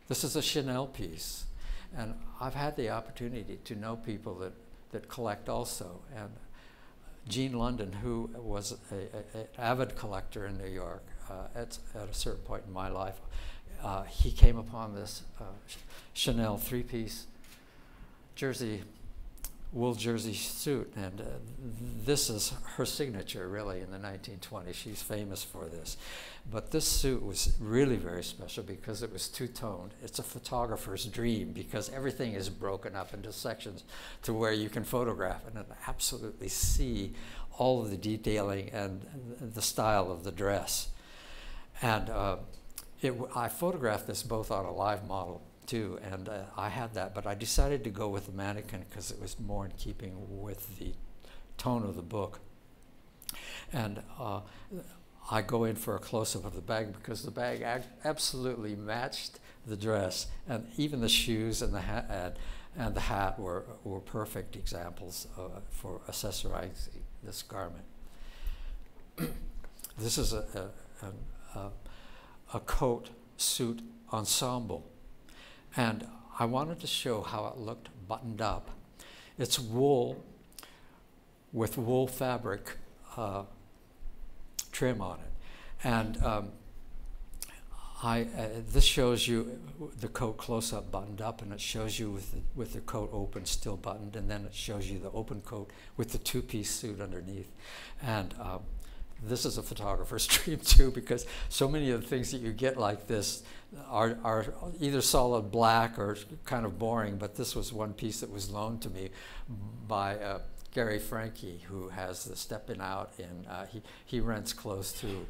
This is a Chanel piece, and I've had the opportunity to know people that collect also. And Gene London, who was an avid collector in New York at a certain point in my life, he came upon this Chanel three-piece wool jersey suit, and this is her signature really in the 1920s. She's famous for this. But this suit was really very special because it was two-toned. It's a photographer's dream because everything is broken up into sections to where you can photograph and absolutely see all of the detailing and the style of the dress. And I photographed this both on a live model too, and I had that, but I decided to go with the mannequin because it was more in keeping with the tone of the book. And I go in for a close-up of the bag because the bag absolutely matched the dress, and even the shoes and the hat were perfect examples for accessorizing this garment. This is a coat suit ensemble. And I wanted to show how it looked buttoned up. It's wool with wool fabric trim on it. And this shows you the coat close up buttoned up, and it shows you with the coat open still buttoned, and then it shows you the open coat with the two-piece suit underneath. And this is a photographer's dream too, because so many of the things that you get like this are either solid black or kind of boring, but this was one piece that was loaned to me by Gary Franke, who has the Steppin' Out, and he rents clothes to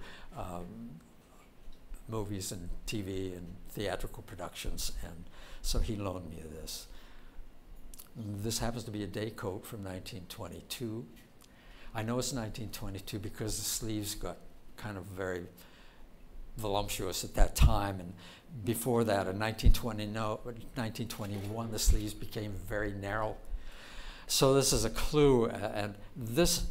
movies and TV and theatrical productions, and so he loaned me this. This happens to be a day coat from 1922. I know it's 1922 because the sleeves got kind of very voluptuous at that time, and before that, in 1921, the sleeves became very narrow. So this is a clue, and this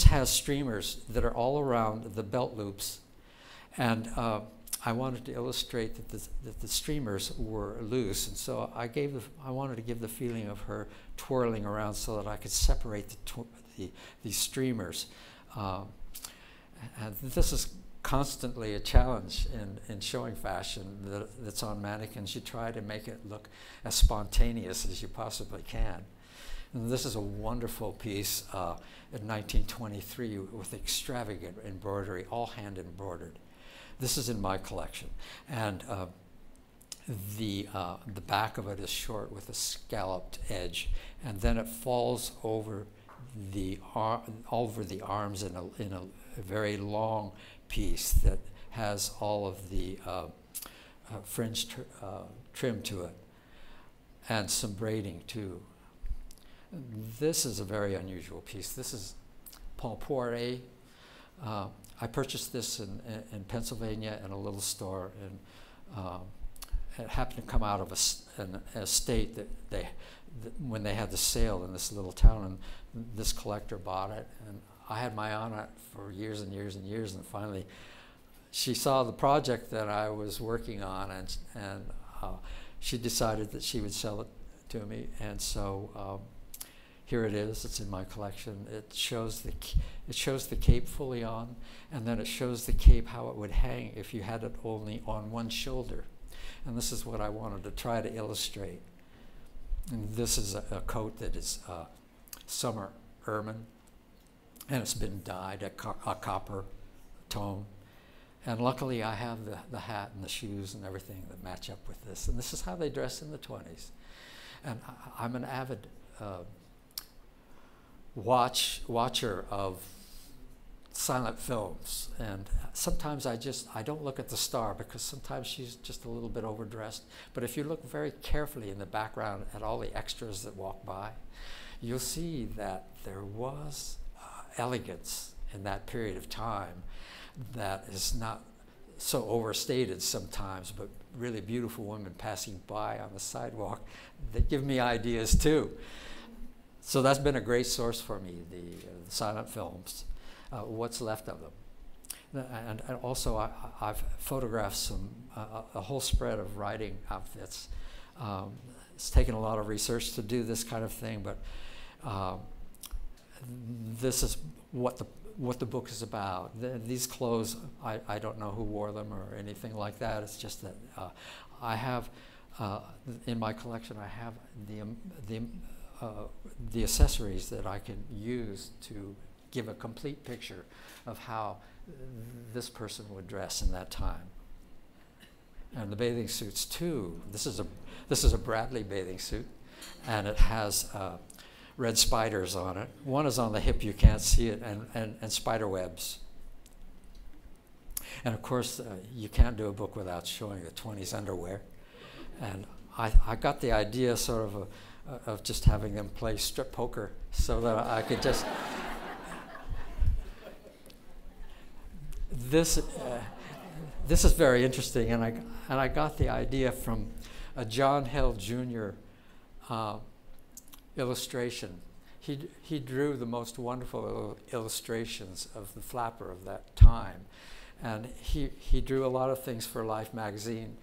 has streamers that are all around the belt loops, and I wanted to illustrate that the streamers were loose, and so I wanted to give the feeling of her twirling around so that I could separate these streamers. And this is constantly a challenge in showing fashion that's on mannequins. You try to make it look as spontaneous as you possibly can. And this is a wonderful piece in 1923 with extravagant embroidery, all hand embroidered. This is in my collection, and the back of it is short with a scalloped edge, and then it falls over the arms in a very long piece that has all of the fringe trim to it, and some braiding too. This is a very unusual piece. This is Paul Poiret. I purchased this in Pennsylvania in a little store, and it happened to come out of an estate that when they had the sale in this little town, and this collector bought it, and I had my eye on it for years and years and years, and finally she saw the project that I was working on, and she decided that she would sell it to me, and so here it is. It's in my collection. It shows the cape fully on, and then it shows the cape how it would hang if you had it only on one shoulder. And this is what I wanted to try to illustrate. And this is a coat that is summer ermine, and it's been dyed a copper tone. And luckily I have the hat and the shoes and everything that match up with this. And this is how they dress in the 20s. And I'm an avid watcher of silent films, and sometimes I don't look at the star because sometimes she's just a little bit overdressed, but if you look very carefully in the background at all the extras that walk by, you'll see that there was elegance in that period of time that is not so overstated sometimes, but really beautiful women passing by on the sidewalk that give me ideas too. So that's been a great source for me, the silent films, what's left of them. And also I've photographed a whole spread of riding outfits. It's taken a lot of research to do this kind of thing, but this is what the book is about. These clothes, I don't know who wore them or anything like that. It's just that I have, in my collection, I have the accessories that I can use to give a complete picture of how this person would dress in that time. And the bathing suits too. This is a Bradley bathing suit, and it has red spiders on it. One is on the hip, you can't see it, and spider webs. And of course, you can't do a book without showing the 20s underwear. And I got the idea sort of just having them play strip poker so that I could just... This is very interesting, and I got the idea from a John Hill Jr. Illustration. He drew the most wonderful illustrations of the flapper of that time, and he drew a lot of things for Life magazine,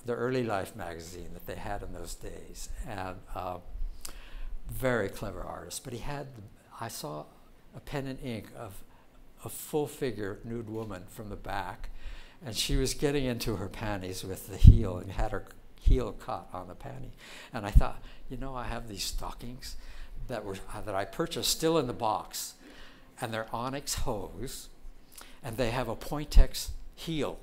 the early Life magazine that they had in those days, and very clever artist. But I saw a pen and ink of a full figure nude woman from the back, and she was getting into her panties with the heel and had her heel caught on the panty. And I thought, I have these stockings that I purchased still in the box, and they're onyx hose, and they have a Pointex heel.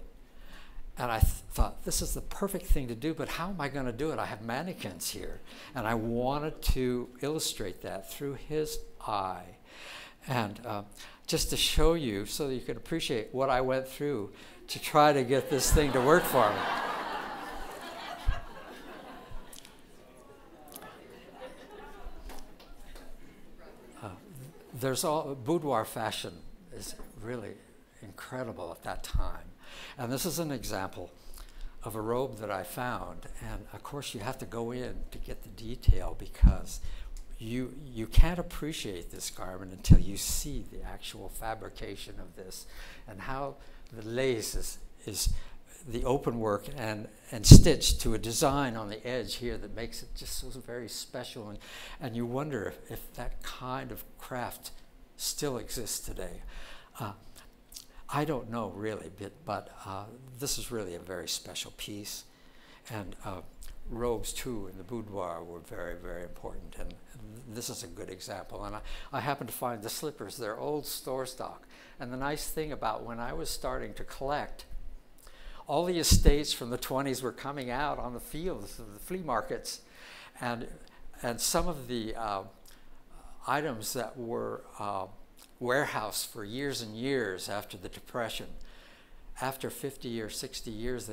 And I thought, this is the perfect thing to do, but how am I going to do it? I have mannequins here. And I wanted to illustrate that through his eye. And just to show you so that you can appreciate what I went through to try to get this thing to work for me. Boudoir fashion is really incredible at that time. And this is an example of a robe that I found. And of course you have to go in to get the detail, because you can't appreciate this garment until you see the actual fabrication of this, and how the lace is the open work and stitched to a design on the edge here that makes it just so very special. And you wonder if that kind of craft still exists today. I don't know really, but this is really a very special piece. And robes too in the boudoir were very, very important, and this is a good example. And I happened to find the slippers. They're old store stock, and the nice thing about when I was starting to collect, all the estates from the 20s were coming out on the fields of the flea markets, and some of the items that were warehoused for years and years after the Depression, after 50 or 60 years,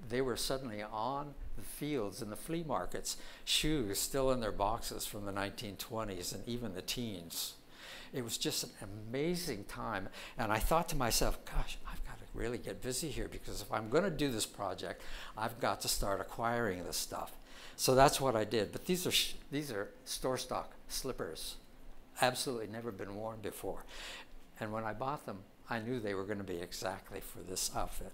they were suddenly on the fields in the flea markets, shoes still in their boxes from the 1920s and even the teens. It was just an amazing time, and I thought to myself, gosh, I've got to really get busy here, because if I'm going to do this project, I've got to start acquiring this stuff. So that's what I did. But these are store stock slippers, absolutely never been worn before. And when I bought them, I knew they were going to be exactly for this outfit.